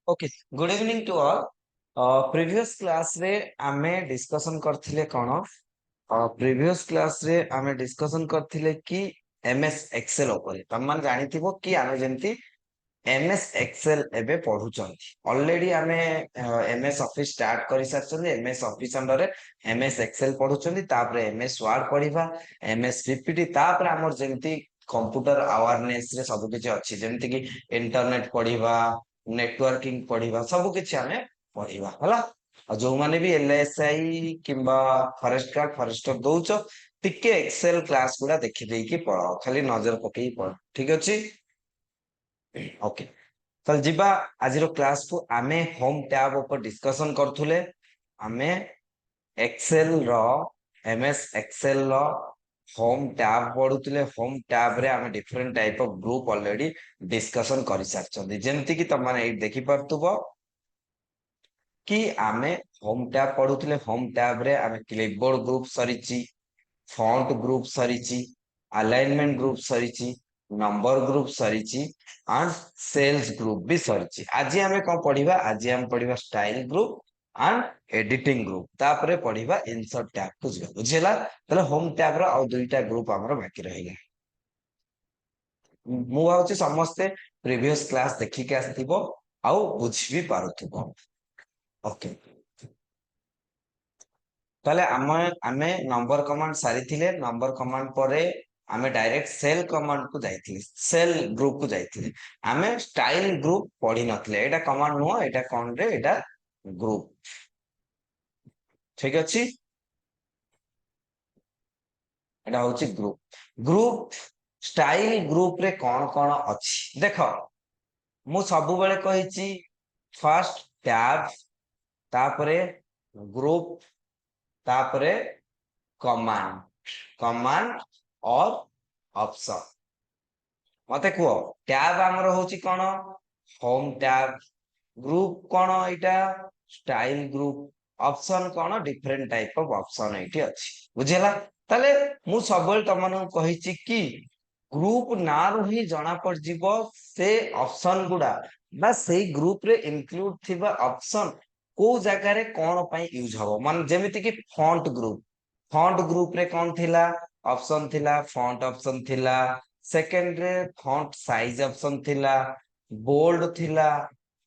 Okay good evening to all. Previous class रे आमे discussion करथिले कोन प्रीवियस क्लास रे आमे डिस्कशन करथिले कि एमएस एक्सेल ऊपर तमन जानिथिबो कि आमे जेंति एमएस एक्सेल एबे पढुचंती ऑलरेडी आमे एमएस ऑफिस स्टार्ट करि सारछन एमएस ऑफिस अंडर रे एमएस एक्सेल पढुचंती तापरे एमएस वर्ड पढिबा एमएस पीपीटी तापरे हमर जेंति कंप्यूटर अवेयरनेस रे सब किछ अछि जेंति कि इंटरनेट पढिबा नेटवर्किंग पढ़िबा सब किछि हमें पढ़िबा हला जो माने भी एलएसआई किंबा फॉरेस्टर दउछ टिके एक्सेल क्लास गुडा देखि देई कि पढ़ खाली नजर पकई पढ़ ठीक अछि। ओके चल जिबा आज रो क्लास को आमे होम टैब ऊपर डिस्कशन करथुले आमे एक्सेल रो एमएस एक्सेल रो होम टैब पढुतले होम टैब रे आमे different type of group already discussion करि सारछन्ती जेंति कि तमने एई देखि परतुबो कि आमे होम टैब पढुतले होम टैब रे आमे क्लिपबोर्ड ग्रुप सरिची फॉन्ट ग्रुप सरिची अलाइनमेंट ग्रुप सरिची नंबर ग्रुप सरिची एंड सेल्स ग्रुप भी सरिची आज आमे कोन पढिबा आज हम पढिबा style group and editing group तापरे पढिबा इंसर्ट टैब को जिबा बुझिला तले होम टैब रो और दुईटा ग्रुप हमरो बाकी रहिला मु भावछि समस्ते प्रीवियस क्लास देखि के आस्तिबो आउ बुझि भी पारुथिबो ओके ताले आमे नंबर कमांड सारिथिले नंबर कमांड परे आमे डायरेक्ट सेल कमांड को जाइथिले सेल ग्रुप को जाइथिले आमे स्टाइल ग्रुप पढी नथिले एटा कमांड नो एटा कोन रे एटा ग्रुप ठीक अछि एटा होची ग्रुप ग्रुप स्टाइल ग्रुप रे कोन कोन अछि देखो मु सबु बेले कहिची फर्स्ट टैब तापरे ग्रुप तापरे कमांड कमांड और ऑप्शन मते कुओ टैब हमर होची कोन home tab group cone Etah style group option cone different type of option eighty अछि बुझिला तले मु सबल तमन कहिची कि ग्रुप ना रही जना पड़ जीवो से ऑप्शन गुडा बा सेही ग्रुप रे इंक्लूड थिबा ऑप्शन को जगह रे कोन पई यूज हबो मान जेमिति कि फॉन्ट ग्रुप रे कोन थिला ऑप्शन थिला फॉन्ट ऑप्शन थिला सेकंड रे फॉन्ट साइज ऑप्शन थिला बोल्ड थिला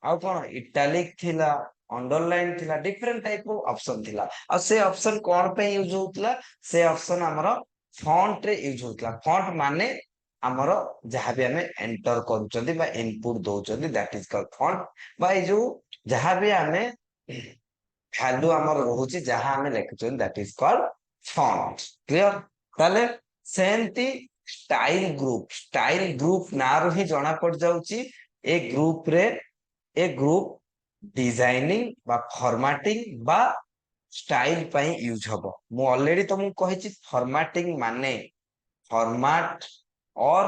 आ कोन इटैलिक थिला अंडरलाइन थिला डिफरेंट टाइप ऑफ ऑप्शन थिला आ से ऑप्शन कोन पे यूज होतला से ऑप्शन हमरो फॉन्ट रे यूज होतला फॉन्ट माने हमरो जहां भी हमें एंटर करूचंदी बा इनपुट दोचंदी दैट इज कॉल्ड फॉन्ट बा ए जो जहां भी हमें वैल्यू हमर रहउची जहां हमें लिखुचंदी that is called font clear ताले सेमती स्टाइल ग्रुप ना रही जना पड़ जाउची ए ग्रुप रे ए ग्रुप डिजाइनिंग बा फॉर्मेटिंग बा स्टाइल पई यूज हबो मु ऑलरेडी तुमको कहिची फॉर्मेटिंग माने फॉर्मेट और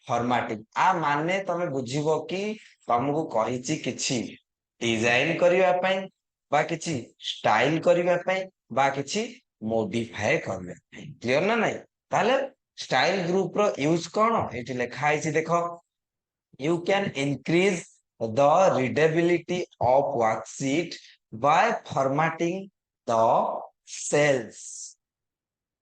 फॉर्मेटिंग आ माने तमे बुझिबो कि तुमको कहिची किछि डिजाइन करिवा पई बा किछि स्टाइल करिवा पई बा किछि मॉडिफाई करबे क्लियर ना नहीं ताले स्टाइल ग्रुप रो यूज कोन एठी लिखा आइछि देखो you can increase the readability of worksheet by formatting the cells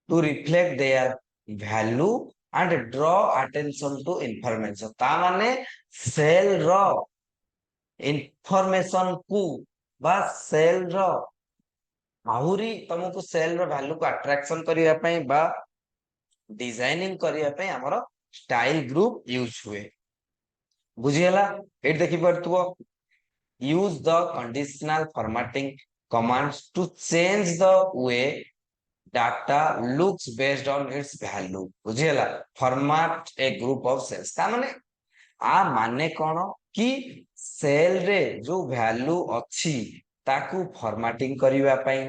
to reflect their value and draw attention to information ता माने सेल रो इंफॉर्मेशन को बा सेल रो आहुरी तुमको सेल रो वैल्यू को attraction करिया पई बा डिजाइनिंग करिया पई हमरो स्टाइल ग्रुप यूज हुए बुझियला एट देखि परतुओ use the conditional formatting commands to change the way data looks based on its value बुझियला format a group of cells ता माने आ माने कोन कि सेल रे जो वैल्यू अछि ताकू फॉर्मेटिंग करिवा पई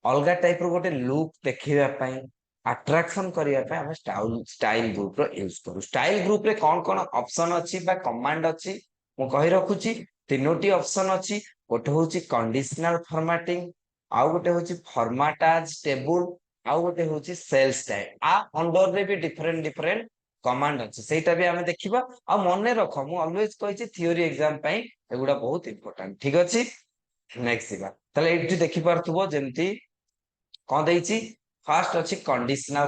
अलगा टाइप रो गोटे लुक देखिवा पई अट्रैक्शन करिया पे हम स्टाइल ग्रुप रो यूज करू स्टाइल ग्रुप रे कोन कोन ऑप्शन अछि बा कमांड अछि मु कहि रखुची तीनोटी ऑप्शन अछि गोटे होची कंडीशनल फॉर्मेटिंग आ गोटे होची फॉर्मेट एज टेबल आ गोटे होची सेल स्टाइल आ अंडर रे भी डिफरेंट डिफरेंट कमांड अच्छे सेटा भी आमे देखिबा आ मन रख मु ऑलवेज कहिछि थ्योरी एग्जाम पई एगुडा बहुत इंपोर्टेंट ठीक अछि नेक्स्ट सिबा तले एठी देखि पारथुबो जेमती कोन देइछि फर्स्ट अछि कंडीशनल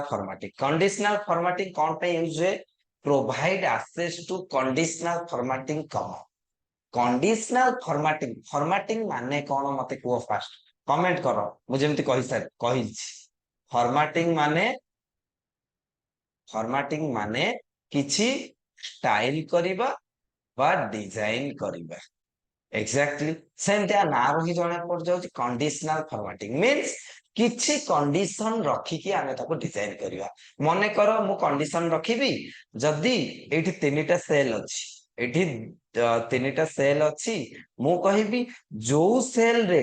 फॉर्मेटिंग कोन पे यूज है provide access to conditional formatting command conditional formatting माने कोन मते को फास्ट कमेंट करो मु जेमती कहिछि फॉर्मेटिंग माने किछि स्टाइल करिबा बा डिजाइन करिबा एग्जैक्टली सेमतिया ना रही जणे पड़ जाउछि कंडीशनल फॉर्मेटिंग मींस किछि कंडीशन रखी कि आमे ताको डिजाइन करिवा मने करो मु कंडीशन रखिबी जदी एठी तीनटा सेल अछि एठी तीनटा सेल अछि मु कहिबी जो सेल रे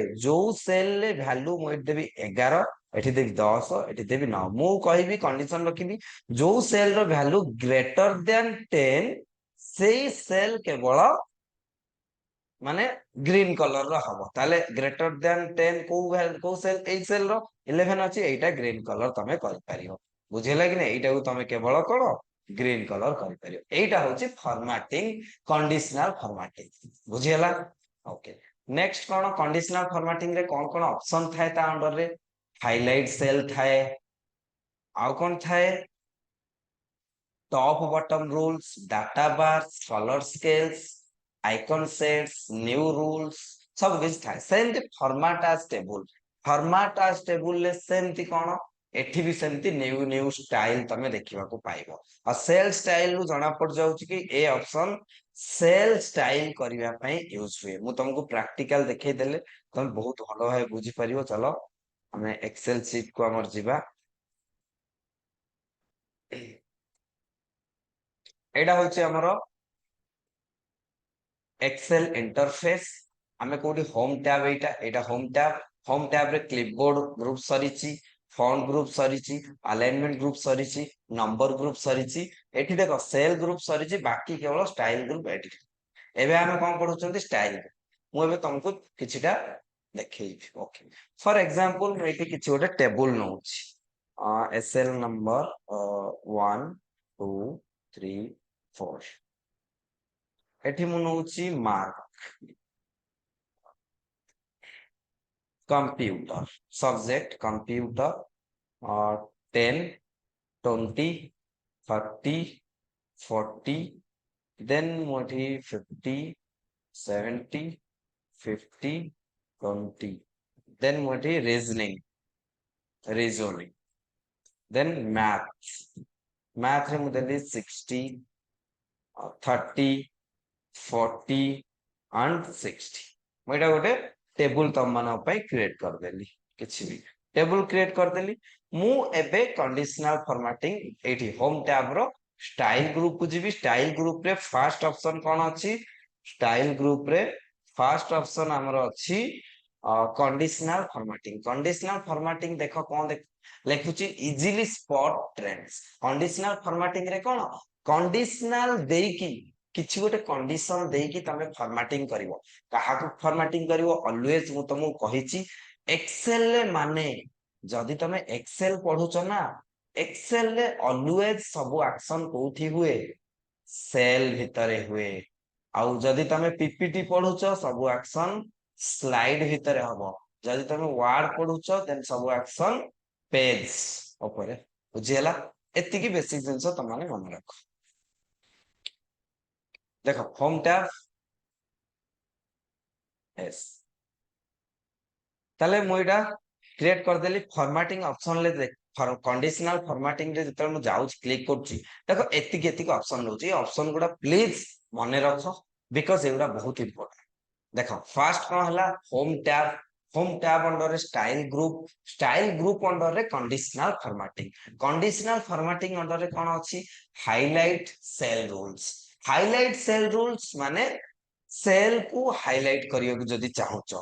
वैल्यू मु एठी देबी 11 एठी देबी 10 एठी देबी 9 मु कहिबी कंडीशन रखिबी जो cell row value greater than 10 सेई सेल केवल माने ग्रीन कलर रो हबो ताले ग्रेटर देन 10 को सेल ए सेल रो 11 अछि एटा ग्रीन कलर तमे कर परियो बुझिला कि नै एटा को तमे केवल कोन ग्रीन कलर कर परियो एटा होछि फॉर्मेटिंग कंडीशनल फॉर्मेटिंग बुझिला ओके नेक्स्ट कोन कंडीशनल फॉर्मेटिंग रे कोन कोन ऑप्शन थाए ता अंडर रे हाइलाइट सेल थाए आउ कोन थाए top bottom rules data bars colour scales icon sets new rules सब किछ थाए सेमती फॉर्मेट एज टेबल ले सेमती कोन एठी भी सेमती न्यू स्टाइल तमे देखिबा को पाइबो आ सेल स्टाइल नु जणा पड़ जाउछि कि ए ऑप्शन सेल स्टाइल करिवा पई यूज हुए मु तुमको प्रैक्टिकल देखै देले तुम बहुत भलो है बुझी परियो चलो हमें एक्सेल शीट को हमर जिबा एडा होछि हमरो एक्सेल इंटरफेस हमें कोडी होम टैब एटा होम टैब रे क्लिपबोर्ड ग्रुप सरीची फॉन्ट ग्रुप सरीची अलाइनमेंट ग्रुप सरीची नंबर ग्रुप सरीची एठी देखो सेल ग्रुप सरीची बाकी केवल स्टाइल ग्रुप एठी एबे हमें कोन पढुचंती स्टाइल मु एबे तुमको किछिटा देखै ओके फॉर एग्जांपल मैं एठी किछि ओटा टेबल नउची एसएल नंबर 1 2 3 4 एठी मु नउची mark computer subject computer 10 20 30 40 then मोठी 50 70 50 20 देन मोठी रीजनिंग देन मैथ रे मुदली 60 30 40 and 60 मोइटा गोटे टेबल तम मानो पई क्रिएट कर देली किछि भी टेबल क्रिएट कर देली मु एबे कंडीशनल फॉर्मेटिंग एठी होम टैब रो स्टाइल ग्रुप को जीबी स्टाइल ग्रुप रे फर्स्ट ऑप्शन कोन अछि स्टाइल ग्रुप रे फर्स्ट ऑप्शन हमर अछि कंडीशनल फॉर्मेटिंग देखो कोन देख लेखुची easily spot trends conditional formatting रे कोन कंडीशनल देकी किछि गोटे कंडीशन देकी तमे फॉर्मेटिंग करिवो कहा को फॉर्मेटिंग करिवो ऑलवेज मु तमु कहिची एक्सेल ले माने जदी तमे एक्सेल पढुछ ना एक्सेल ले ऑलवेज सब एक्शन कोठी हुए सेल भितरे हुए आउ जदी तमे पीपीटी पढुछ सब एक्शन स्लाइड भितरे हबो जदी तमे वर्ड पढुछ देन सब एक्शन पेज ऊपर बुझियला एति की बेसिक जिंस तमाने मन रखो देखो होम टैब यस ताले मोइडा क्रिएट कर देली फॉर्मेटिंग ऑप्शन ले देख कंडीशनल फॉर्मेटिंग रे जतल मु जाउच क्लिक करची देखो एति ऑप्शन रहउची ऑप्शन गुडा प्लीज मने रखो बिकॉज़ एगुडा बहुत इंपोर्टेंट देखो फर्स्ट कोन हला home tab under style group under रे कंडीशनल फॉर्मेटिंग अंडर रे कोन अछि हाइलाइट सेल रूल्स माने सेल को हाइलाइट करियो जदी चाहूचो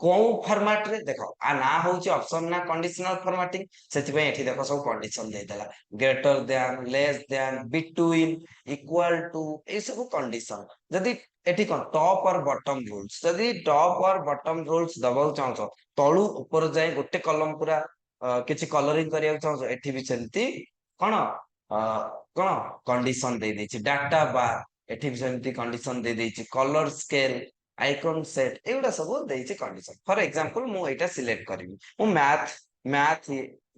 को फॉर्मेट रे देखो आ ना होची ऑप्शन ना कंडीशनल फॉर्मेटिंग सेति पे एठी देखो सब कंडीशन दे देला greater than less than between equal to ए सब कंडीशन जदी एठी कोन टॉप और बॉटम रूल्स जदी टॉप और बॉटम रूल्स दबाउ चाहतो तळु ऊपर जाय गोटे कॉलम पूरा किछि कलरिंग करिया चाहतो एठी भी सेंती कोन कौन कंडीशन दे देछि डाटा बार एठी भी सेमती कंडीशन दे देछि कलर स्केल आइकन सेट एगुडा सब देछि कंडीशन फॉर एग्जांपल मु एटा सिलेक्ट करबी मु मैथ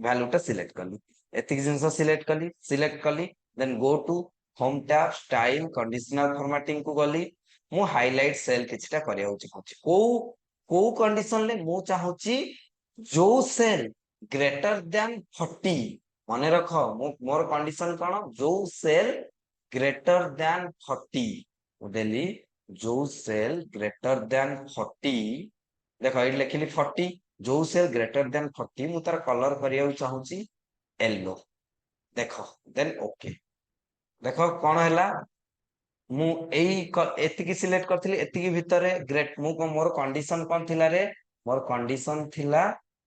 वैल्यू टा सिलेक्ट करली एतिक जिंस सिलेक्ट कली then go to home tab style conditional formatting को गली मु हाइलाइट सेल किछटा करिया चाहूची को कंडीशन ले मु चाहूची जो सेल ग्रेटर देन 40 मन रख मोर कंडीशन कौन जो सेल ग्रेटर देन 40 देली जो सेल ग्रेटर देन 40 देखो ये लिखिली 40 जो सेल ग्रेटर देन 40 मु तार कलर करिया चाहूची येलो देखो देन ओके देखो कौन हैला मु एतिकी सिलेक्ट करथिली एतिकी भितरे ग्रेट मु मोर कंडीशन कोन थिला रे मोर कंडीशन थिला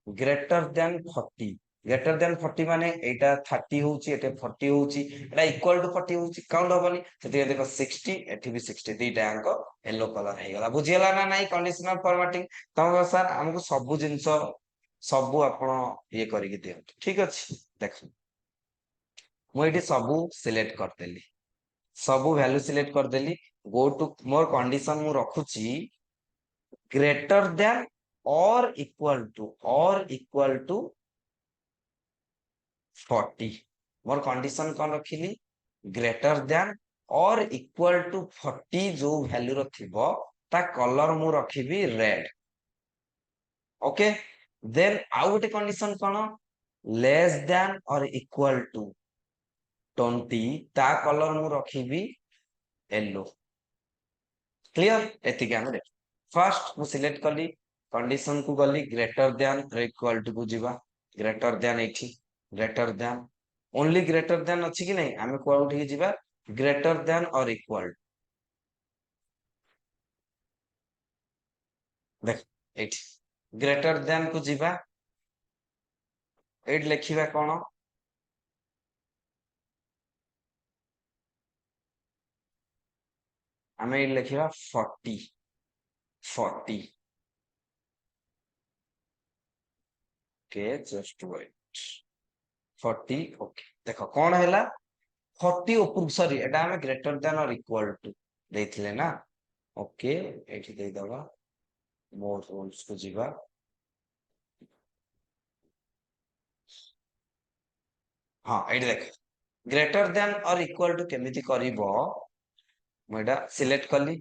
ग्रेटर देन 40 ग्रेटर देन 40 माने एटा 30 होउची एटा 40 होउची एटा इक्वल टू 40 होउची काउंट होबनी सेति देखो 60 एठी भी 60 दीटा अंक येलो कलर हे गला बुझियला ना नाही कंडीशनल फॉर्मेटिंग तम सर हमको सब जिंस सब आपण ये करिक दियो ठीक अछि देखो मु एठी सब सिलेक्ट करतेली सब वैल्यू सिलेक्ट कर देली गो टू मोर कंडीशन मु रखुची ग्रेटर देन और इक्वल टू 40 मोर कंडीशन कौन रखिली ग्रेटर देन और इक्वल टू 40 जो वैल्यू रखिबो ता कलर मु रखिबी रेड ओके देन आउ गोटे कंडीशन कौन लेस देन और इक्वल टू 20 ता कलर मु रखिबी येलो क्लियर एतिक हम फर्स्ट मु सिलेक्ट कली कंडीशन को गली ग्रेटर देन इक्वल टू को जीवा ग्रेटर देन एठी greater than only greater than अछि कि नहीं हमें को उठी जीवा ग्रेटर देन और इक्वल देख एठी ग्रेटर देन को जीवा एट लिखिबा कोन हमें लिखिबा 40 के जस्ट वेट 40 ओके देखो कौन हैला 40 ऊपर सॉरी एटा हमें ग्रेटर देन और इक्वल टू देथिले ना ओके एठी दे दबा मोर रूल्स को जीवा हां एठी देख ग्रेटर देन और इक्वल टू केमिति करिवो मोडा सिलेक्ट करली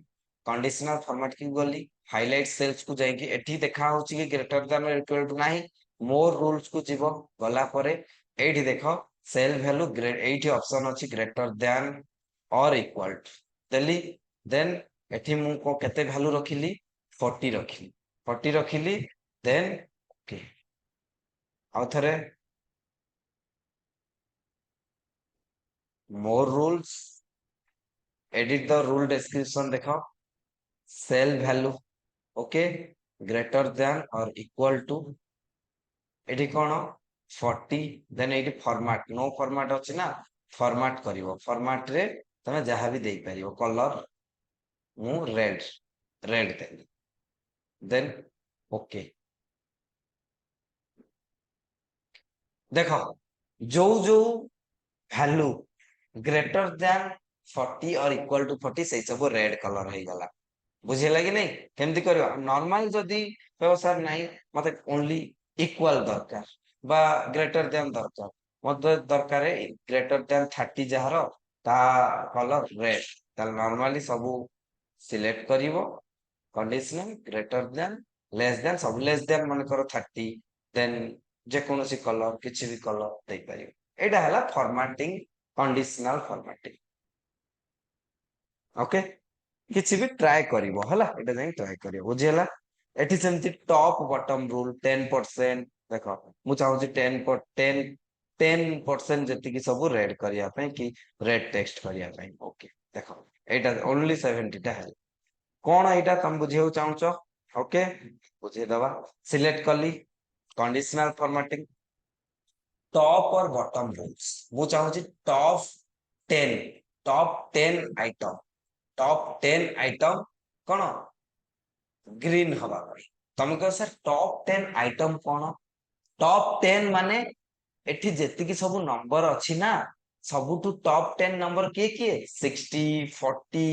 कंडीशनल फॉर्मेट की गली हाइलाइट सेल्स को जाइए एठी देखा होची कि ग्रेटर देन और इक्वल टू नाही मोर रूल्स को जीवो गला परे एठी देखो सेल वैल्यू ग्रेड एठी ऑप्शन अछि ग्रेटर देन और इक्वल टू देली देन एठी मु को केते वैल्यू रखिली 40 रखिली देन ओके आउथरे मोर rules edit the rule description देखो cell value okay greater than और इक्वल टू एठी कोन 40 देन एठी फॉर्मेट नो फॉर्मेट अछि ना फॉर्मेट करिवो फॉर्मेट रे तमे जहां भी देई परिवो कलर मु रेड देली देन ओके देखो जो जो वैल्यू ग्रेटर देन 40 और इक्वल टू 40 से सब रेड कलर हे गला बुझेला कि नहीं केमती करियो नॉर्मल जदी तो सर नहीं मते ओनली इक्वल दरकार बा ग्रेटर देन दरकार मते दरकार ग्रेटर देन 30 जहार ता कलर रेड ता नॉर्मली सब सिलेक्ट करिवो कंडीशनल ग्रेटर देन सब लेस देन मन करो 30 देन जे कोनोसी कलर किछि भी कलर दे परियो एटा हला फॉर्मेटिंग कंडीशनल फॉर्मेटिंग ओके किसी भी ट्राई करिवो हला एटा जाई ट्राई करिवो बुझियला एठी सेमती टॉप बॉटम रूल 10% देखो मु चाहू छी 10% जति की सब रेड करिया पे कि रेड टेक्स्ट करिया पे ओके देखो एटा ओनली 70 टा है कोन एटा तुम बुझियो चाहू छ ओके बुझे दवा सिलेक्ट करली कंडीशनल फॉर्मेटिंग टॉप और बॉटम रूल्स मु चाहू छी टॉप 10 आइटम टॉप 10 आइटम कौन ग्रीन हवा तुम कह सर टॉप 10 आइटम कौन टॉप 10 माने एठी जेति की सब नंबर अछि ना ସବୁଠୁ ଟप 10 ନମ୍ବର କିଏ କିଏ 60 40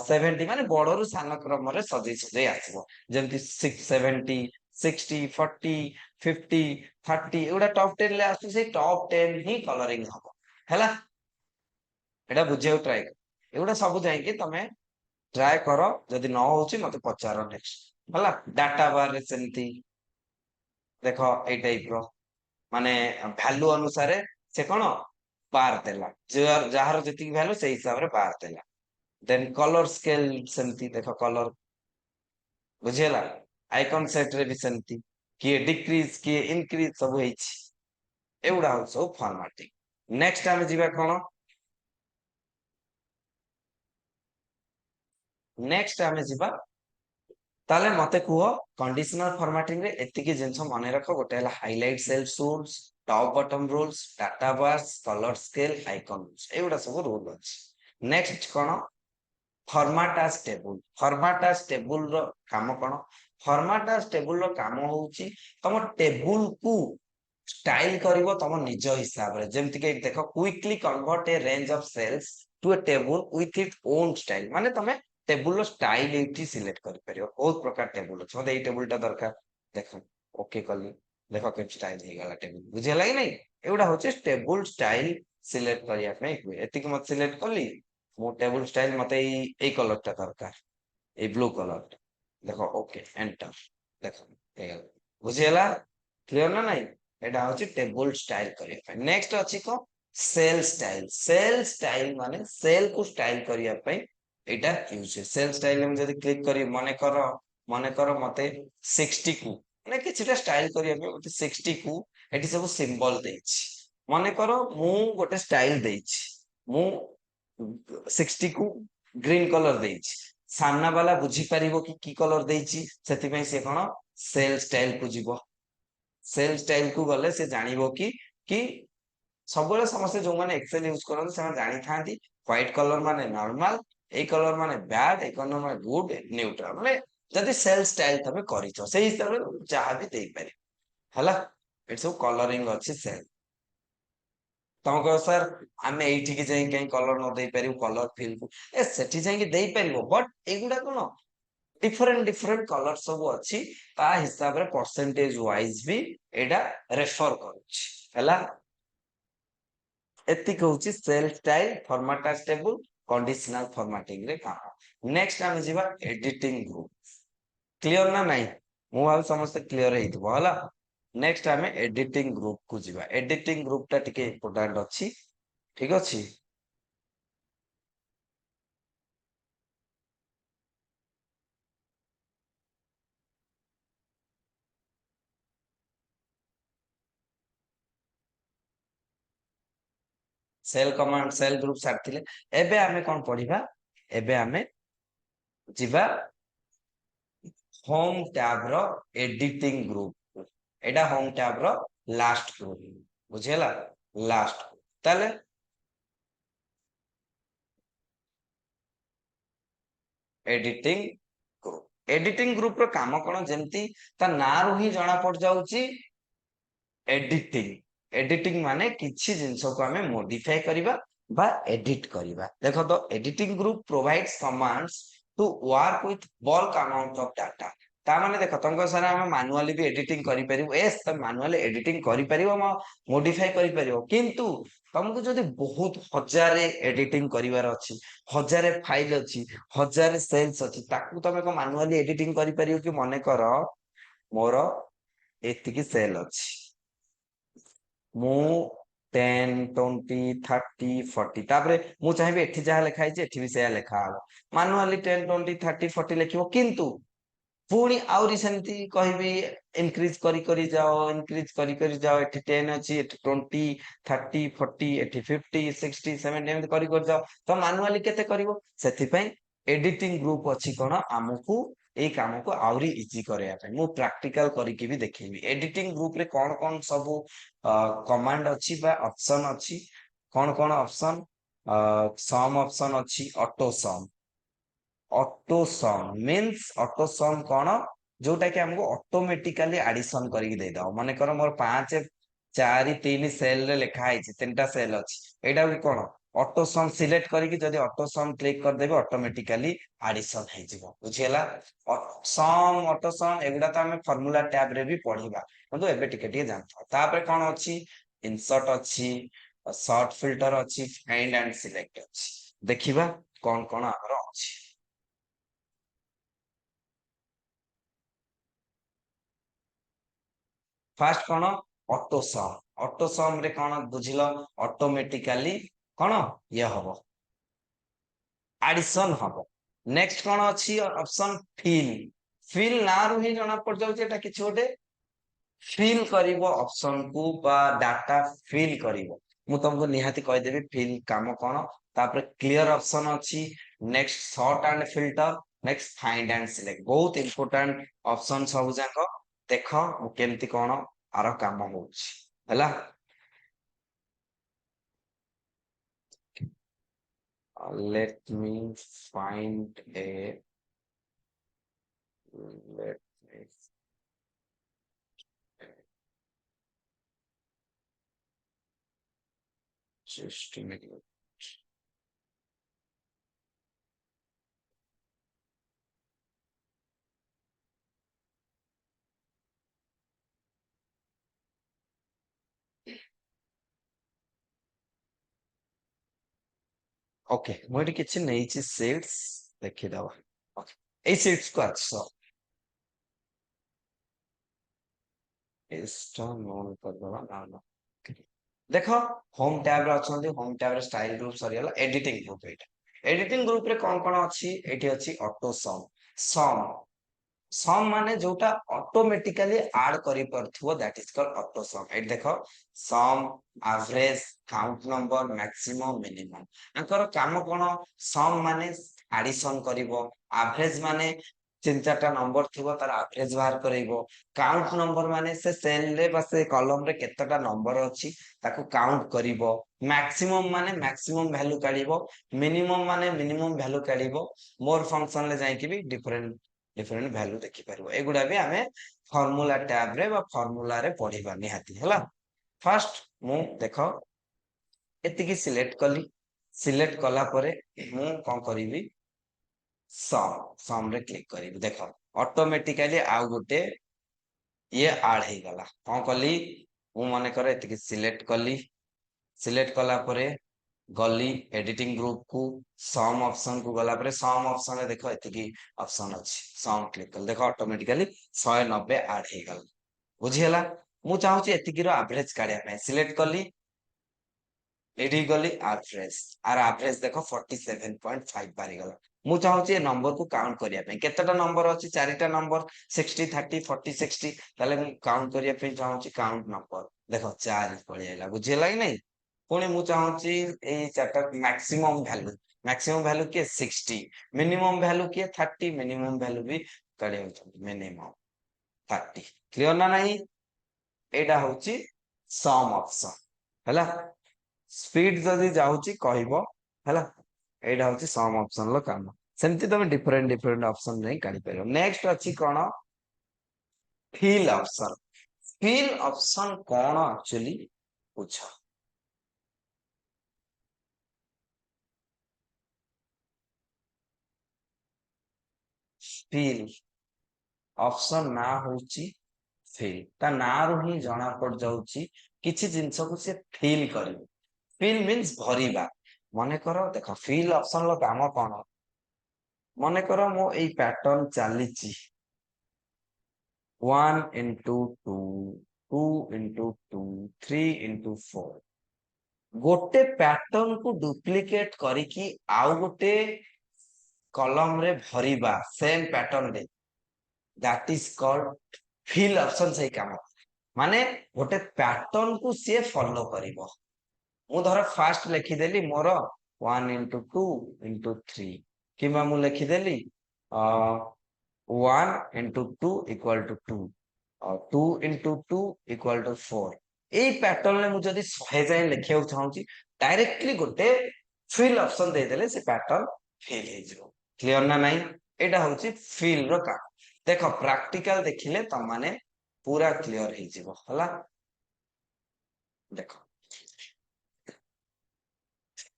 70 ମାନେ ବଡରୁ ସାନ କ୍ରମରେ ସଜେଇ ସଜେଇ ଆସିବ ଯେମିତି 670 60 40 50 30 ଏଗୁଡା ଟପ 10 ରେ ଆସୁଛି ସେଇ ଟପ 10 ହିଁ କଲରିଂ ହବ ହେଲା ଏଟା ବୁଝିବାକୁ ଟ୍ରାଏ କର ଏଗୁଡା ସବୁ ଯାଇକି ତମେ ଟ୍ରାଏ କର ଯଦି ନ ହଉଛି ମତେ ପଚାର ନେକ୍ସଟ ହେଲା ଡାଟା ବାରରେ ସେମିତି ଦେଖ ଏଇ ଟାଇପ ର ମାନେ ଭ୍ୟାଲୁ ଅନୁସାରେ ସେ କଣ ବାର ଦେଲା ଯାହାର ଯେତିକି ଭ୍ୟାଲୁ ସେଇ ହିସାବରେ ବାର ଦେଲା ଦେନ୍ କଲର ସ୍କେଲ ସେମିତି ଦେଖ କଲର ବୁଝିହେଲା ଆଇକନ ସେଟ ରେ ବି ସେମିତି କିଏ ଡିକ୍ରିଜ କିଏ ଇନକ୍ରିଜ ସବୁ ହେଇଛି ଏଗୁଡା ହଉଛି ସବୁ ଫର୍ମାଟିଂ ନେକ୍ସଟ ଆମେ ଯିବା କଣ ନେକ୍ସଟ ଆମେ ଯିବା ତାହେଲେ ମତେ କୁହ କଣ୍ଡିସନାଲ ଫର୍ମାଟିଂ ରେ ଏତିକି ଜିନିଷ ମନେ ରଖ ଗୋଟେ ହେଲା highlight cell rules top bottom rules data bars colour scale icon rules ଏଗୁଡା ସବୁ ରୁଲ ଅଛି ନେକ୍ସଟ କଣ ଫର୍ମାଟାସ ଟେବୁଲ ଫର୍ମାଟାସ ଟେବୁଲ ର କାମ କଣ ଫର୍ମାଟାସ ଟେବୁଲ ର କାମ ହଉଛି ତମ ଟେବୁଲ କୁ ଷ୍ଟାଇଲ କରିବ ତମ ନିଜ ହିସାବରେ ଯେମିତି କି ଦେଖ quickly convert a range of cells to a table with its own style ମାନେ ତମେ ଟେବୁଲ ର ଷ୍ଟାଇଲ ଏଇଠି ସିଲେକ୍ଟ କରିପାରିବ ବହୁତ ପ୍ରକାର ଟେବୁଲ ଅଛି ମତେ ଏଇ ଟେବୁଲ ଟା ଦରକାର ଦେଖ ଓକେ କଲି ଦେଖ କେମିତି ଷ୍ଟାଇଲ ହେଇଗଲା ଟେବୁଲ ବୁଝିହେଲା କି ନାଇଁ ଏଗୁଡା ହଉଛି ଟେବୁଲ ଷ୍ଟାଇଲ ସିଲେକ୍ଟ କରିବା ପାଇଁ ହୁଏ ଏତିକି ମତେ ସିଲେକ୍ଟ କଲି ମୁଁ ଟେବୁଲ ଷ୍ଟାଇଲ ମତେ ଏଇ କଲର ଟା ଦରକାର ଏଇ ବ୍ଲୁ କଲର ଦେଖ ଓକେ ଏଣ୍ଟର ଦେଖ ହେଇଗଲା ବୁଝିହେଲା କ୍ଲିୟର ନା ନାଇଁ ଏଇଟା ହଉଛି ଟେବୁଲ ଷ୍ଟାଇଲ କରିବା ପାଇଁ ନେକ୍ସଟ ଅଛି କଣ ସେଲ ଷ୍ଟାଇଲ ମାନେ ସେଲ କୁ ଷ୍ଟାଇଲ କରିବା ପାଇଁ ଏଇଟା ୟୁଜ ହୁଏ ସେଲ ଷ୍ଟାଇଲ ମୁଁ ଯଦି କ୍ଲିକ କରିବି ମନେକର ମତେ 60 କୁ ମାନେ କିଛିଟା ଷ୍ଟାଇଲ କରିବା ପାଇଁ ମତେ 60 କୁ ଏଠି ସବୁ ସିମ୍ବଲ ଦେଇଛି ମନେକର ମୁଁ ଗୋଟେ ଷ୍ଟାଇଲ ଦେଇଛି ମୁଁ 60 କୁ ଗ୍ରୀନ କଲର ଦେଇଛି ସାମ୍ନା ବାଲା ବୁଝିପାରିବ କି କି କଲର ଦେଇଛି ସେଥିପାଇଁ ସେ କଣ ସେଲ ଷ୍ଟାଇଲ କୁ ଯିବ ସେଲ ଷ୍ଟାଇଲ କୁ ଗଲେ ସେ ଜାଣିବ କି ସବୁବେଳେ ସମସ୍ତେ ଯୋଉମାନେ ଏକ୍ସେଲ ୟୁଜ କରନ୍ତି ସେମାନେ ଜାଣିଥାନ୍ତି ହ୍ୱାଇଟ କଲର ମାନେ ନର୍ମାଲ ଏଇ କଲର ମାନେ ବ୍ୟାଡ ଏଇ କଲର ମାନେ ଗୁଡ ନ୍ୟୁଟ୍ରାଲ ମାନେ ଯଦି ସେଲ ଷ୍ଟାଇଲ ତମେ କରିଛ ସେଇ ହିସାବରେ ଯାହା ବି ଦେଇପାରିବ ହେଲା ଏଠି ସବୁ କଲରିଂ ଅଛି ସେଲ ତମେ କହିବ ସାର୍ ଆମେ ଏଇଠିକି ଯାଇ କାହିଁ କଲର ନ ଦେଇପାରିବୁ କଲର ଫିଲ୍ କୁ ସେଠି ଯାଇକି ଦେଇପାରିବ ବଟ ଏଇଗୁଡା କଣ ଡିଫରେଣ୍ଟ କଲର ସବୁ ଅଛି ତା ହିସାବରେ ପରସେଣ୍ଟେଜ ୱାଇଜ ବି ଏଇଟା ରେଫର କରୁଛି ହେଲା ଏତିକି ହଉଛି cell style format as table conditional formatting ରେ କାମ ନେକ୍ସଟ ଆମେ ଯିବା ଏଡିଟିଂ ଗ୍ରୁପ କ୍ଲିୟର ନା ନାଇଁ ମୁଁ ଭାବି ସମସ୍ତେ କ୍ଲିୟର ହେଇଥିବ ହେଲା ନେକ୍ସଟ ଆମେ ଏଡିଟିଂ ଗ୍ରୁପ କୁ ଯିବା ଏଡିଟିଂ ଗ୍ରୁପ ଟା ଟିକେ ଇମ୍ପୋର୍ଟାଣ୍ଟ ଅଛି ଠିକ ଅଛି ସେଲ କମାଣ୍ଡ ସେଲ ଗ୍ରୁପ ସାରିଥିଲେ ଏବେ ଆମେ କଣ ପଢିବା ଏବେ ଆମେ ଯିବା ହୋମ ଟ୍ୟାବ ର ଏଡିଟିଂ ଗ୍ରୁପ ଏଇଟା ହୋମ ଟ୍ୟାବ ର ଲାଷ୍ଟ ଗ୍ରୁପ ବୁଝିହେଲା ଲାଷ୍ଟ ତାହେଲେ ଏଡିଟିଂ ଗ୍ରୁପ ଏଡିଟିଂ ଗ୍ରୁପ ର କାମ କଣ ଯେମିତି ତା ନାଁ ରୁ ହିଁ ଜଣା ପଡିଯାଉଛି ଏଡିଟିଂ ଏଡିଟିଂ ମାନେ କିଛି ଜିନିଷକୁ ଆମେ ମୋଡିଫାଏ କରିବା ବା ଏଡିଟ କରିବା ଦେଖ ତ editing group provide commands to work with bulk amount of data ତା ମାନେ ଦେଖ ତମଙ୍କ ସାରା ଆମେ ମାନୁଆଲି ବି ଏଡିଟିଂ କରିପାରିବୁ ଏସ୍ ତମେ ମାନୁଆଲି ଏଡିଟିଂ କରିପାରିବ ମୋଡିଫାଇ କରିପାରିବ କିନ୍ତୁ ତମକୁ ଯଦି ବହୁତ ହଜାରେ ଏଡିଟିଂ କରିବାର ଅଛି ହଜାରେ ଫାଇଲ ଅଛି ହଜାରେ ସେଲ୍ସ ଅଛି ତାକୁ ତମେ କଣ ମାନୁଆଲି ଏଡିଟିଂ କରିପାରିବ କି ମନେକର ମୋର ଏତିକି ସେଲ ଅଛି ମୁଁ 10 20 30 40 ତାପରେ ମୁଁ ଚାହିଁବି ଏଠି ଯାହା ଲେଖା ହେଇଛି ଏଠି ବି ସେୟା ଲେଖା ହବ ମାନୁଆଲି 10 20 30 40 ଲେଖିବ କିନ୍ତୁ ପୁଣି ଆହୁରି ସେମିତି କହିବି ଇନକ୍ରିଜ କରି ଯାଅ ଇନକ୍ରିଜ କରି ଯାଅ ଏଠି 10 ଅଛି ଏଠି 20 30 40 ଏଠି 50 60 70 ଏମିତି କରି ଯାଅ ତ ମାନୁଆଲି କେତେ କରିବ ସେଥିପାଇଁ ଏଡିଟିଂ ଗ୍ରୁପ ଅଛି କଣ ଆମକୁ ଏଇ କାମକୁ ଆହୁରି ଇଜି କରିବା ପାଇଁ ମୁଁ ପ୍ରାକ୍ଟିକାଲ କରିକି ବି ଦେଖେଇବି ଏଡିଟିଂ ଗ୍ରୁପ ରେ କଣ ସବୁ କମାଣ୍ଡ ଅଛି ବା ଅପସନ ଅଛି କଣ ଅପସନ ସମ ଅପସନ ଅଛି ଅଟୋ ସମ ଅଟୋ ସମ ମିନ୍ସ ଅଟୋ ସମ କଣ ଯୋଉଟା କି ଆମକୁ ଅଟୋମେଟିକାଲି ଆଡିସନ କରିକି ଦେଇଦବ ମନେକର ମୋର 5 चारि तीन सेल रे लिखा है तीनटा सेल अच्छी एटा भी कौन ऑटो सम सिलेक्ट करके जदि ऑटो सम क्लिक कर देबे ऑटोमेटिकली एडिशन हे जिवो बुझियला सम ऑटो सम एगुडा तो हमें फार्मूला टैब रे भी पढिबा କିନ୍ତୁ ଏବେ ଟିକେ ଟିକେ जानथो तापर कौन अछि इंसर्ट अछि शॉर्ट फिल्टर अछि फाइंड एंड सिलेक्ट अछि देखिबा कौन कौन आमर अछि फास्ट कौन ऑटो सम रे कौन बुझिलो ऑटोमेटिकली कौन ये हबो एडिशन हबो नेक्स्ट कौन अछि ऑप्शन फिल फिल ना रु ही जणा पड़ जाउ जे एटा किछ गोटे फिल करिवो ऑप्शन को बा डाटा फिल करिवो मु तुमको निहाती कह देबी फिल काम कोन तापर क्लियर ऑप्शन अछि next sort and filter next find and select बहुत इंपोर्टेंट ऑप्शन सब जाको देखो मु केमती कोन आरो काम होउछि हला let me find a let me just a minute okay मु एटी किछि नै छि सीट्स देखि दवा ओके ए सीट्स को अच्छा इसटा नॉन कर दवा ना ना देखो होम टैब रे अछंती होम टैब रे स्टाइल ग्रुप सरियला एडिटिंग ग्रुप एडिटिंग ग्रुप रे कोन कोन अछि एठी अछि ऑटो सम सम माने जोटा ऑटोमेटिकली ऐड करि परथुओ that is called autosum एट देखो sum average count number maximum minimum अंकर काम कोन सम माने एडिशन करिवो एवरेज माने तीन चारटा नंबर थिबो तार एवरेज बाहर करइबो काउंट नंबर माने से सेल रे बा से कॉलम रे केतटा नंबर अछि ताको काउंट करिवो मैक्सिमम माने मैक्सिमम वैल्यू काढिबो मिनिमम माने मिनिमम वैल्यू काढिबो मोर फंक्शन ले जाई कि भी डिफरेंट डिफरेंट वैल्यू देखि परबो एगुडा भी हमें फार्मूला टैब रे बा फार्मूला रे पढिबा निहाती हला फर्स्ट मु देखो एतिकी सिलेक्ट कला परे मु कोन करिवि सम रे क्लिक करिवि देखो ऑटोमेटिकली आउ गुटे ये ऐड हे गला कोन कली मु माने करे एतिकी सिलेक्ट कला परे गली एडिटिंग ग्रुप को सम ऑप्शन को गला परे सम ऑप्शन रे देखो एतिकी ऑप्शन अछि सम क्लिक कर देखो ऑटोमेटिकली 190 ऐड हे गला बुझियला मु चाहू छी एतिकी रो एवरेज काढिया पे सिलेक्ट कली एडी गली एवरेज आर एवरेज देखो 47.5 बारी गला मु चाहू छी ए नंबर को काउंट करिया पे केतेटा नंबर अछि चारिटा नंबर 60 30 40 60 ताले मु काउंट करिया पे चाहू छी काउंट नंबर देखो 4 पळि आइला बुझियला कि नै पुणी मु चाहू छी ए चारटा मैक्सिमम वैल्यू के 60 मिनिमम वैल्यू के 30 मिनिमम वैल्यू भी काढिया मिनिमम 30 क्लियर ना नहीं एडा होची सम ऑप्शन हला स्पीड जदी जाउची कहइबो हला एडा होची सम ऑप्शन लो काम सेमति तमे डिफरेंट डिफरेंट ऑप्शन नै काढी परियो नेक्स्ट अछि कोन फिल ऑप्शन कोन एक्चुअली पूछ फिल ऑप्शन ना होची फिल ता ना रो ही जणा पड़ जाउची किछि जिंस को से फिल करिवो फिल मींस भरिबा मने करो देखो फिल ऑप्शन लो काम कोन मने करो मो एई पैटर्न चालीची 1 into 2 2 into 2 3 into 4 गोटे पैटर्न को डुप्लीकेट करिकी आउ गोटे कॉलम रे भरिबा सेम पैटर्न रे that is called fill option सही काम माने गोटे पैटर्न को से फॉलो करिवो मु धर फास्ट लिखि देली मोर 1 into 2 into 3 किबा मु लिखि देली 1 into 2 equal to 2 और 2 into 2 equal to 4 এই প্যাটার্ন মু যদি 100 যাই লিখিବାକୁ চাହୁଛି डायरेक्टली गोटे फिल ऑप्शन दे देले से पैटर्न फिल हे जिवो क्लियर ना नहीं एटा होची फिल रो काम देखो प्रैक्टिकल देखिले त माने पूरा क्लियर हे जिवो हला देखो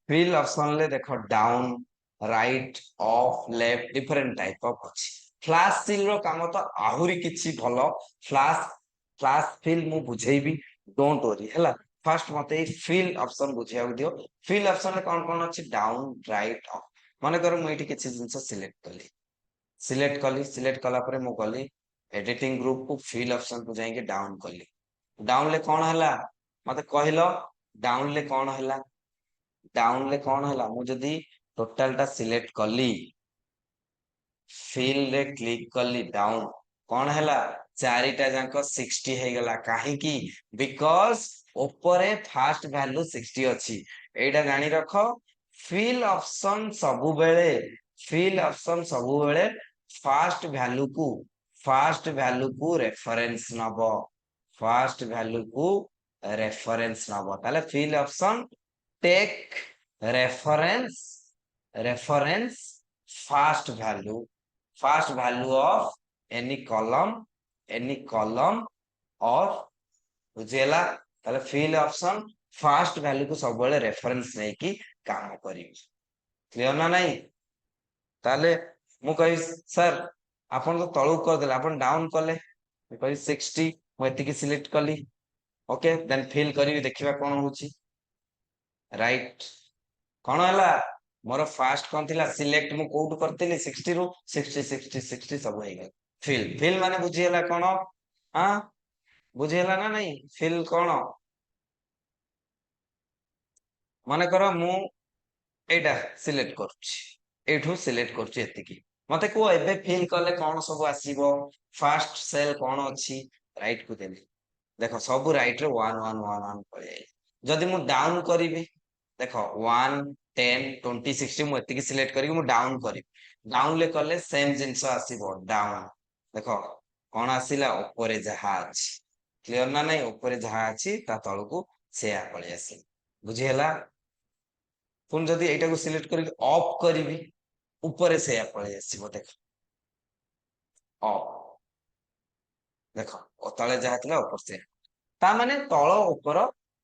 फिल ऑप्शन ले देखो down right of left different type of अछि फ्लैश सील रो काम तो आहुरी किछि भलो फ्लैश फ्लैश फिल मु बुझेबी डोंट वरी हला फर्स्ट मते फिल ऑप्शन बुझिया दियो फिल ऑप्शन ले कौन अछि डाउन राइट ऑफ माने कर मु एठी किछि जिंस सिलेक्ट कला पर मु गली एडिटिंग ग्रुप को फिल ऑप्शन को जाएंगे डाउन कली डाउन ले कौन हला मते कहलो डाउन ले कौन हला डाउन ले कौन हला मु जदी टोटल टा सिलेक्ट कली फिल रे क्लिक कली डाउन कौन हला चारिटा जांको 60 हे गला काहे की बिकॉज़ ऊपरे फास्ट वैल्यू 60 अछि एटा जानि रखो फिल ऑप्शन सबु बेले फास्ट वैल्यू को रेफरेंस नबो फास्ट वैल्यू को रेफरेंस नबो ताले fill option take reference reference first value of any column और बुझेला ताले फिल ऑप्शन फास्ट वैल्यू को सब बेले रेफरेंस नै की काम करी क्लियर ना नहीं ताले मु कहि सर आपण तो तळु कर देला आपण डाउन कले मु कहि 60 मु एति की सिलेक्ट कली ओके देन फिल करी देखिबा कोन होची राइट कोन हला मोर फास्ट कोन थिला सिलेक्ट मु कोउट करतेली 60 रु 60 सब हो गया फिल माने बुझियला कोन हां बुझियला ना नहीं फिल कोन माने करो मु एटा सिलेक्ट करूची एठू सिलेक्ट करूची एति की मते को एबे फिल करले कोन सब आसीबो फास्ट सेल कोन अछि राइट को देली देखो सब राइट रे 1 1 1 1 पळे जदी मु डाउन करिवि देखो 1 10 20 60 मु एति की सिलेक्ट करी मु डाउन करी डाउन ले करले सेम जिंस आसीबो डाउन देखो कोन आसीला ऊपरे जहा अछि क्लियर ना नहीं ऊपरे जहा अछि ता तळको सेया पळे आसी बुझी हला पुन जदी एटा को सिलेक्ट करी ऑफ करिवि ऊपरे सेया पळे आसीबो देखो ऑफ देखो ओ तळे जहा थिला ऊपर से ता माने तळ ऊपर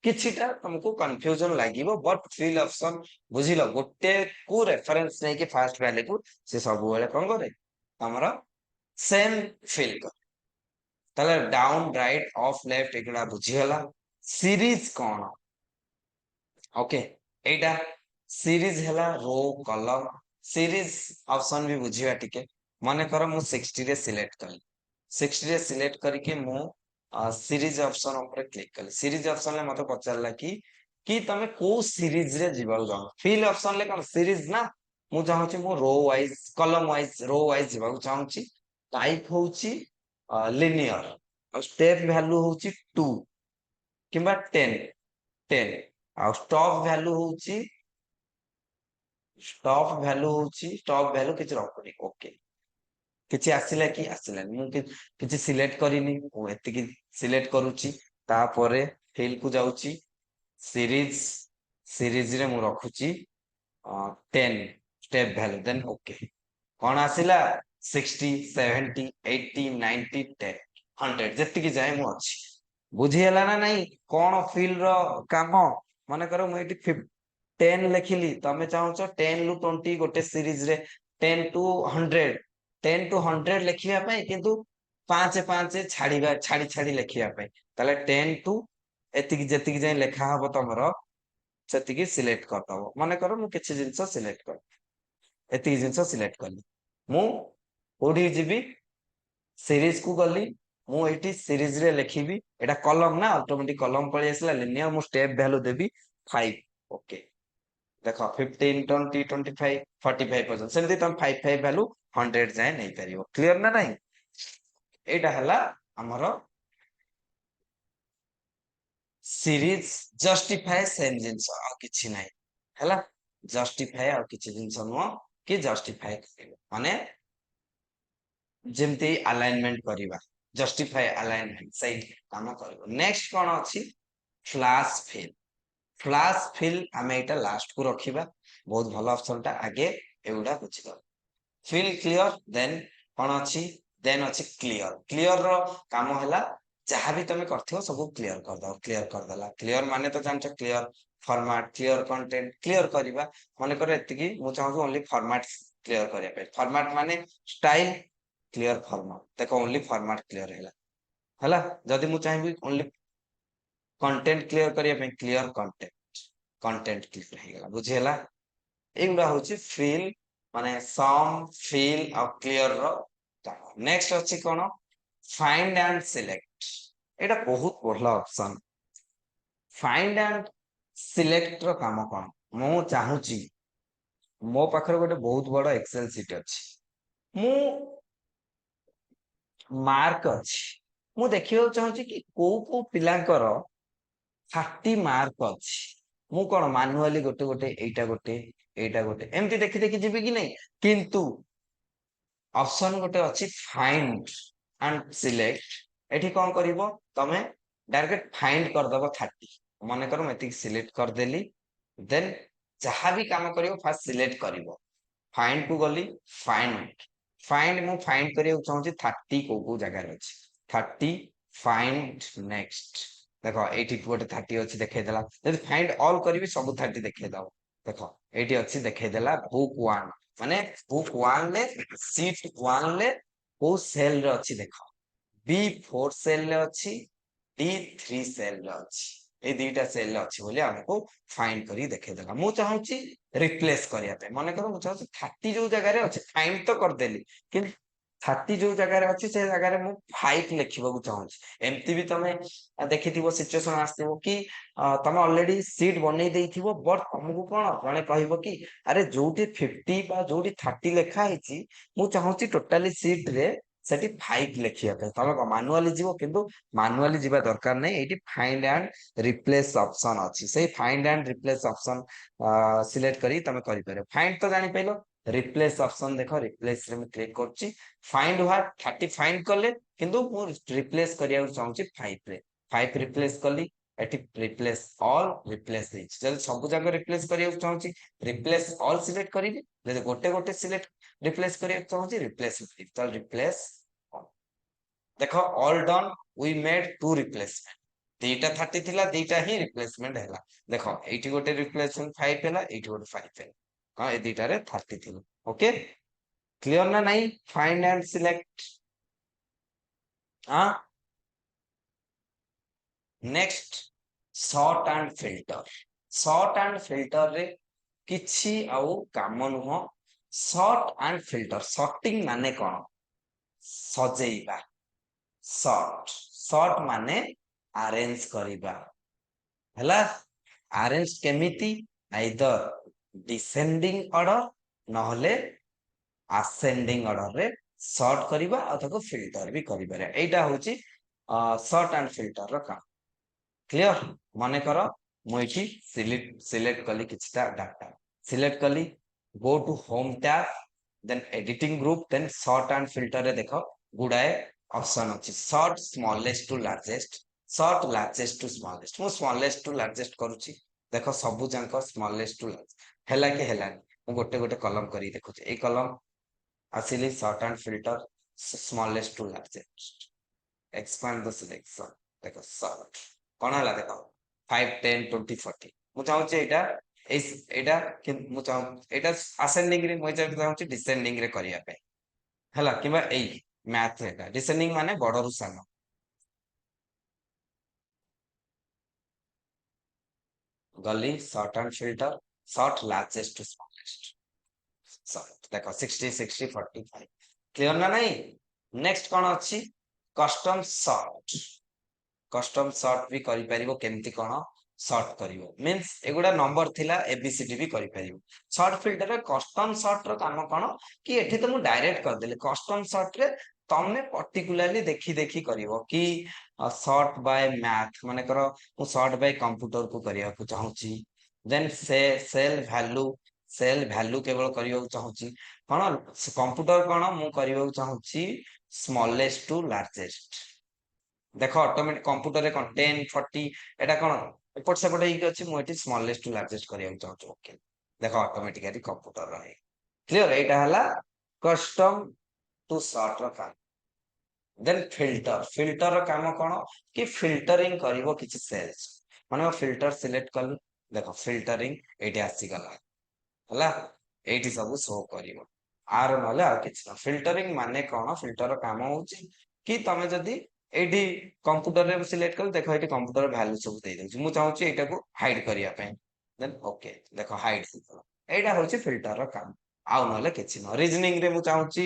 किछिटा तुमको कंफ्यूजन लागिवो बट फिल ऑप्शन बुझिलो गोटे को रेफरेंस नै कि फास्ट वैल्यू को से सब बेले कोन करे हमरा सेम फिल कर तले डाउन राइट ऑफ लेफ्ट एकला बुझियला सीरीज कोन ओके एटा सीरीज हला रो कॉलम सीरीज ऑप्शन भी बुझिया टिके माने कर मु 60 रे सिलेक्ट कर 60 रे सिलेक्ट करके मु सीरीज ऑप्शन ऊपर क्लिक कर सीरीज ऑप्शन ले मते पचारला कि तमे को सीरीज रे जीवाउ जानो फिल ऑप्शन ले कोन सीरीज ना मु चाहू छी मु row wise column wise row wise जीवाउ चाहू छी टाइप होउची लिनियर और स्टेप वैल्यू होउची 2 किबा 10 10 आ स्टॉप वैल्यू किछ रखुनी ओके किछि आसिला कि आसिला मु किछि सिलेक्ट करिनी ओ एति कि सिलेक्ट करूची तापरे फिल को जाउची सीरीज सीरीज रे मु रखुची 10 स्टेप वैल्यू देन ओके कोन आसिला 60 70 80 90 10 100 जति कि जाय मु अछि बुझी हला ना नहीं कोन फिल रो काम माने करो मु एटी 10 लिखिली तमे चाहूचो 10 लु 20 गोटे सीरीज रे 10 टू 100 10 टू 100 लिखिया पई किंतु 5 5 छाड़ीबा छाड़ी लिखिया पई ताले 10 टू एति कि जति कि जाय लेखा हबो तमरो सेति कि सिलेक्ट कर दबो माने करो मु किछि जिंस सिलेक्ट कर एति जिंस सिलेक्ट करली मु ओडी जीबी सीरीज को गली मु एटी सीरीज रे लिखिबी एटा कॉलम ना ऑटोमेटिक कॉलम पळी आसला लिनियर मु स्टेप वैल्यू देबी 5 ओके देखो 15 20 25 45 पर्यंत सेमति तम 5 5 वैल्यू 100 जाय नै परियो क्लियर ना नहीं एटा हला हमरो सीरीज जस्टिफाई सेम जिंस आ किछि नै हला जस्टिफाई आ किछि जिंस नो कि जस्टिफाई माने जेमती अलाइनमेंट करिवा जस्टिफाई अलाइनमेंट सही काम करबो नेक्स्ट कोन अछि फ्लैश फिल हमें एटा लास्ट को रखिबा बहुत भलो ऑप्शन टा आगे एउडा बुझिबा फिल क्लियर देन कोन अछि देन अछि क्लियर क्लियर रो काम हला जहाँ भी तुम कर सब क्लीयर कर दो, क्लीयर करदेला। क्लीयर माने तो जानच, clear format, clear content, clear करवा मन कर एति मु चाहूँ ओनली फॉर्मेट क्लीयर करने। फॉर्मेट माने स्टाइल, क्लीयर फॉर्मेट। देखो ओनली फॉर्मेट क्लीयर है जदि मु चाहिए ओनली कंटेंट क्लीयर करने, क्लीयर कंटेंट, कंटेंट क्लीयर हो गला। बुझीला? एगुड़ा हूँ फिल माने सम फिल और क्लीयर रो। नेक्स्ट अच्छी कौन, फाइंड एंड सिलेक्ट। एटा बहुत बढ़िया ऑप्शन। फाइंड एंड सिलेक्ट रो काम कौन, मु चाहूची मो पाखरे गोटे बहुत बड़ एक्सेल सीट अच्छी, मु मार्क अच्छी, मु देखियो चाहूची कि को पिलांकर 30 मार्क अच्छी। मु कौन मानुआली गोटे गोटे एटा गोटे एटा गोटे एमती देखि देखि जीवी कि नहीं, किंतु ऑप्शन गोटे अच्छी फाइंड एंड सिलेक्ट। एठी कौन करिवो तमे डायरेक्ट फाइंड कर दबो 30। मन कर मैं सिलेक्ट कर देली, देन जहाँ भी काम करिवो फास्ट सिलेक्ट करिवो। फाइंड को गली, फाइंड फाइंड मु फाइंड करियो चाहूची 30 को जगह रे अछि 30। फाइंड नेक्स्ट, देखो एठी गोटे 30 अछि देखाई देला। यदि फाइंड ऑल करबी सब 30 देखाई दबो। देखो एठी अछि देखाई देला बुक 1 माने बुक 1 ले सीट 1 ले को सेल रे अछि देखो, B4 सेल रे अछि, D3 सेल रे अछि। ए दुईटा सेल रे अछि बोली हमको फाइंड करी देखाई देला। मु चाहूची रिप्लेस करिया पे, मन करो मु चाहूची 30 जो जगह रे अछि फाइंड तो कर देली, कि 30 जो जगह रे अछि से जगह रे मु 5 लिखिबा को चाहूची। एमती भी तमे देखिथिबो सिचुएशन आस्थिबो कि तमे ऑलरेडी सीट बनै देइथिबो, बट तुमको कोन जने कहइबो कि अरे जोटी 50 बा जोटी 30 लेखा हिची, मु चाहूची टोटली सीट रे सेठी 5 लिखिया पे। तमे को मानुअली जीवो, किंतु मानुअली जीवा दरकार नै। एठी फाइंड एंड रिप्लेस ऑप्शन अछि, सेही find and replace option select करी तमे करि पारे। फाइंड तो जानि पैलो, रिप्लेस ऑप्शन देखो, रिप्लेस रे मैं क्लिक करची। फाइंड हुआ 30 फाइंड कले, किंतु मु रिप्लेस करिया चाहूची 5 रे। 5 रिप्लेस कली, एठी रिप्लेस ऑल रिप्लेस देछि। जब सब जगह रिप्लेस करिया चाहूची रिप्लेस ऑल सिलेक्ट करिवि, जदि गोटे गोटे सिलेक्ट रिप्लेस करिया चाहूची रिप्लेस करिवि, तो रिप्लेस ऑल। देखो all done, we made 2 replacement. दीटा 30 थिला, दीटा ही रिप्लेसमेंट हैला। देखो एठी गोटे रिप्लेसमेंट 5 हैला, एठी गोटे 5 हैला। हां ए दीटा रे 30 थिला। ओके, क्लियर ना नहीं? Find and select. हां, next sort and filter. Sort and filter रे किछि आउ काम नुह। सॉर्ट एंड फिल्टर, सॉर्टिंग माने कोन, सजेइबा। सॉर्ट, सॉर्ट माने अरेंज करिबा हैला। अरेंज केमिति, आइदर डिसेंडिंग ऑर्डर नहले असेंडिंग ऑर्डर रे सॉर्ट करिबा अथवा फिल्टर भी करिबा। एटा होची सॉर्ट एंड फिल्टर रो काम। क्लियर? माने करो मु एठी सिलेक्ट कली किछटा डाटा, सिलेक्ट कली, go to home tab, then editing group, then sort and filter रे देखो गुडाए ऑप्शन अछि। Sort smallest to largest, sort largest to smallest. मु स्मॉलेस्ट टू लार्जेस्ट करूची। देखो सबु जांको स्मॉलेस्ट टू लार्जेस्ट हैला कि हैला। मु गोटे गोटे कलम करी देखुची। ए कलम आसिली sort and filter smallest to largest, expand the selection. देखो सॉर्ट कोन हला देखो 5 10 20 40। मु चाहूची एटा एटा कि मु चाहू एटा असेंडिंग रे, मु चाहूची डिसेंडिंग रे करिया पे हला। किबा एई मैथ एटा डिसेंडिंग माने बडरू सानो। गली sort and filter, sort largest to smallest. Sort देखो 60 60 45। क्लियर ना नहीं? नेक्स्ट कोन अछि, कस्टम सॉर्ट। कस्टम सॉर्ट भी करि परिबो। केमती कोन सॉर्ट करिवो, मींस एगुडा नंबर थिला एबीसीडी भी करि परिबो। सॉर्ट फिल्टर रे कस्टम सॉर्ट रो काम कोन कि एठी तो मु डायरेक्ट कर देले। कस्टम सॉर्ट रे तमने पर्टिकुलरली देखि देखि करिवो कि सॉर्ट बाय मैथ माने करो मु सॉर्ट बाय कंप्यूटर को करिया को चाहूची। देन से सेल वैल्यू केवल करिया को चाहूची। कोन कंप्यूटर कोन मु करिया को चाहूची स्मॉलेस्ट टू लार्जेस्ट। देखो ऑटोमेटिक कंप्यूटर रे कोन 10 40 एटा कोन एपट सेपट हेकी अछि, मु एठी स्मॉलेस्ट टू लार्जेस्ट करिया चाहूछु। ओके, देखो ऑटोमेटिकली कंप्यूटर रहे। क्लियर? एटा हला कस्टम टू सॉर्ट रो काम। देन फिल्टर फिल्टर रो काम कोन कि फिल्टरिंग करिवो किछि सेल्स माने फिल्टर सिलेक्ट कर देखो फिल्टरिंग एठी आसी गला हला एठी सब शो करिवो आर नले आ किछि फिल्टरिंग माने कोन फिल्टर काम होउची कि तमे जदी एठी कंप्यूटर रे सिलेक्ट कर देखो एठी कंप्यूटर वैल्यू सब दे देउची मु चाहूची एटा को हाइड करिया पे देन ओके देखो हाइड एटा होउची फिल्टर रो काम आउ नले किछि न रीजनिंग रे मु चाहूची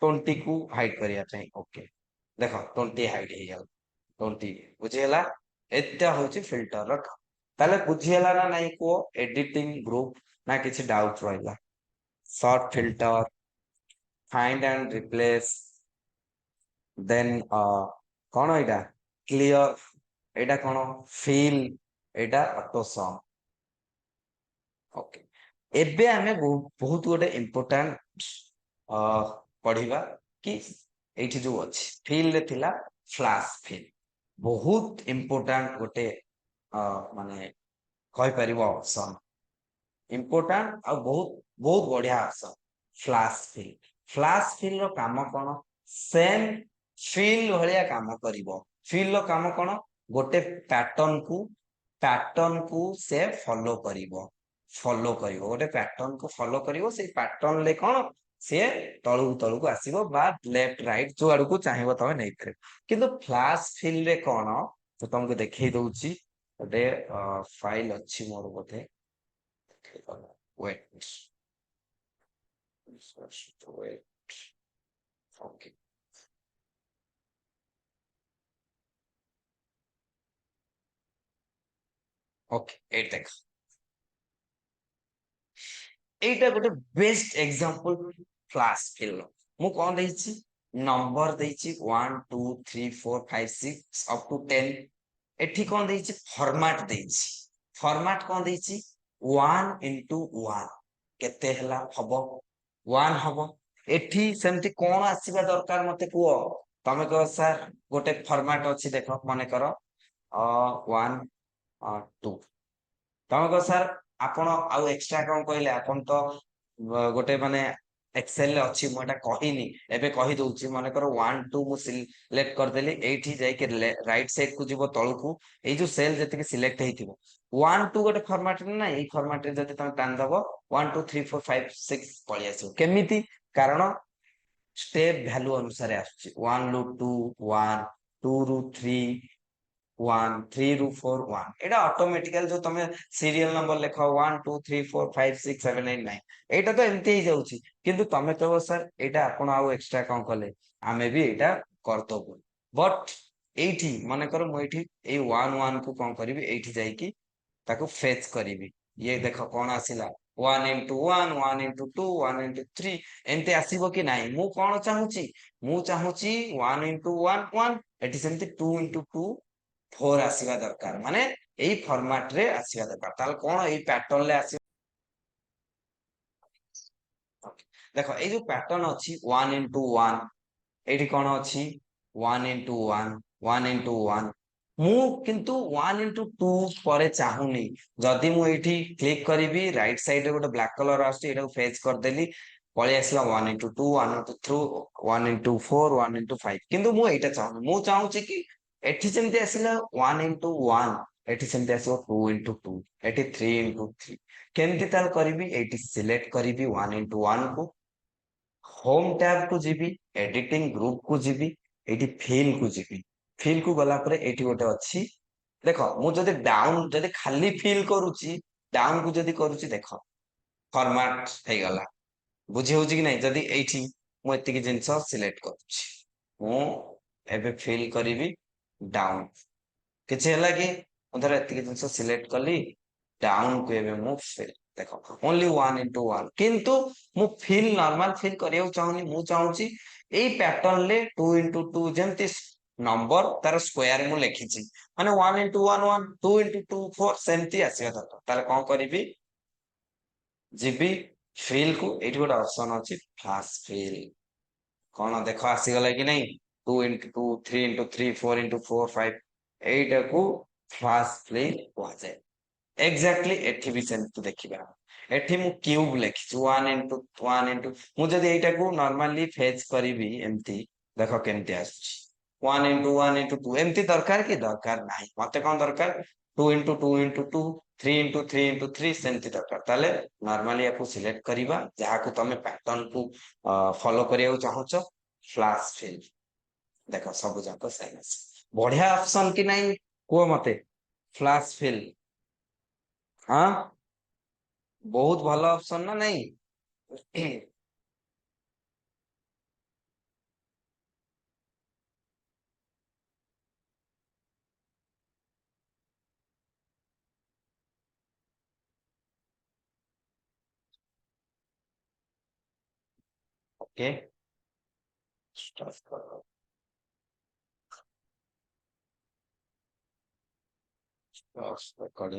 20 को हाइड करिया पे ओके देखो 20 हाइड हे गेल 20 बुझियला एटा होउची फिल्टर रो काम ताले बुझियला ना नाही को एडिटिंग ग्रुप ना किछि डाउट रहिला sort filter find and replace then कोन एटा क्लियर एटा कोन फिल एटा ऑटो सम ओके एबे हमें बहुत गोटे इंपोर्टेंट पढ़िबा कि एठी जो अछि फिल रे थिला फ्लैश फिल बहुत इंपोर्टेंट गोटे माने कहि परिबो ऑप्शन इंपोर्टेंट आ बहुत बहुत बढ़िया ऑप्शन फ्लैश फिल रो काम कोन सेम फिल भलिया काम करिवो फिल रो काम कोन गोटे पैटर्न को से फॉलो करिवो गोटे पैटर्न को फॉलो करिवो से पैटर्न ले कोन से तळु तळु को आसीबो बा लेफ्ट राइट जो आडू को चाहिबो तमे नै करे किंतु फ्लैश फिल रे कोन तो तुमको देखै दउची गोटे फाइल अछि मोर बोथे wait wait okay okay एट देख एटा गोटे बेस्ट एग्जांपल फ्लैश फिल मु कोन देछि नंबर देछि 1 2 3 4 5 6 अप टू 10 एठी कोन देछि फॉर्मेट कोन देछि 1 into 1 केते हला हबो 1 हबो एठी सेमति कोन आसीबा दरकार मते कुओ तमे कह सर गोटे फॉर्मेट अछि देखो माने करो 1 2 तमे कह सर आपण आउ एक्स्ट्रा कोन कहले आपण तो गोटे माने एक्सेल ले अछि मोटा कहिनी एबे कहि दउची माने करो 1 2 मु सिलेक्ट कर देली एठी जाय के राइट साइड को जीवो तळु को ए जो सेल जते के सिलेक्ट हेतिबो 1 2 गोटे फॉर्मेट ना ए फॉर्मेट रे जते तमे टान दबो 1 2 3 4 5 6 पळि आसो केमिति कारण स्टेप वैल्यू अनुसार आछी 1 रू 2 1 2 रू 3 1 3 रू 4 1 एटा ऑटोमेटिकल जो तमे सीरियल नंबर लिखो 1 2 3 4 5 6 7 8 9 एटा तो एमती ही जाउची किंतु तमे कहबो सर एटा आपण आउ एक्स्ट्रा काम कले आमे भी एटा करतबो बट एठी माने करो मु एठी ए 1 1 को कोन करबी एठी जाई की ताको फेच करिवि ये देखो कोन आसिला 1 into 1 1 into 2 1 into 3 एमते आसीबो कि नाही मु कोन चाहूची 1 into 1 1 एठी सेमति 2 into 2 4 आसीबा दरकार माने एई फॉर्मेट रे आसीबा दरकार ताल कोन एई पैटर्न ले आसी देखो एई जो पैटर्न अछि 1 into 1 एठी कोन अछि 1 into 1 1 into 1 मु किंतु 1 into 2 परे चाहुनी जदी मु एठी क्लिक करिवि राइट साइड रे गोटे ब्लैक कलर आसी एटा फेच कर देली पळे आसला 1 into 2 1 into 3 1 into 4 1 into 5 किंतु मु एटा चाहू मु चाहूची कि एठी जेमति आसिला 1 into 1 एठी सेमति आसीबो 2 into 2 एठी 3 into 3 केमति ताल करिवि एठी सिलेक्ट करिवि 1 into 1 को होम टैब को जीबी एडिटिंग ग्रुप को जीबी एठी फिल को जीबी फिल को गला परे एठी गोटे अछि देखो मु जदि डाउन जदि खाली फिल करूची डाउन को जदि करूची देखो फॉर्मेट हे गला बुझी होउची कि नै जदि एठी मु एति कि जिंस सिलेक्ट करूची मु एबे फिल करिवि डाउन किछ हैला कि उधर एति कि जिंस सिलेक्ट कली डाउन को एबे मु फिल देखो ओनली 1 into 1 किंतु मु फिल नॉर्मल फिल करियो चाहुनी मु चाहूची एई पैटर्न ले 2 into 2 जेमति नंबर तार स्क्वायर मु लेखिची माने 1 into 1 1 2 into 2 4 सेमति आसीबा दरकार ताले कोन करिवि जीबी फिल को एठी गोटे ऑप्शन अछि फ्लैश फिल कोन देखो आसी गला कि नै 2 into 2 3 into 3 4 into 4 5 एटा को फ्लैश फिल हो जाय एक्जाक्टली एठी भी सेमति देखिबा एठी मु क्यूब लेखिछु 1 into 1 into मु जदि एटा को नॉर्मली फेच करिवि एमती ଦେଖ କେମିତି ଆସୁଛି 1 into 1 into 2 ଏମିତି ଦରକାର କି ଦରକାର ନାହିଁ ମତେ କଣ ଦରକାର 2 into 2 into 2 3 into 3 into 3 ସେମିତି ଦରକାର ତାହେଲେ ନର୍ମାଲି ୟାକୁ ସିଲେକ୍ଟ କରିବା ଯାହାକୁ ତମେ ପ୍ୟାଟର୍ନ କୁ ଫଲୋ କରିବାକୁ ଚାହୁଁଛ ଫ୍ଲାଶ ଫିଲ୍ ଦେଖ ସବୁ ଯାକ ସେମ୍ ଅଛି ବଢିଆ ଅପସନ କି ନାହିଁ କୁହ ମତେ ଫ୍ଲାଶ ଫିଲ୍ ହଁ ବହୁତ ଭଲ ଅପସନ ନା ନାଇଁ ଓକେ ଷ୍ଟପ କର ଷ୍ଟପ ରେକର୍डिଂ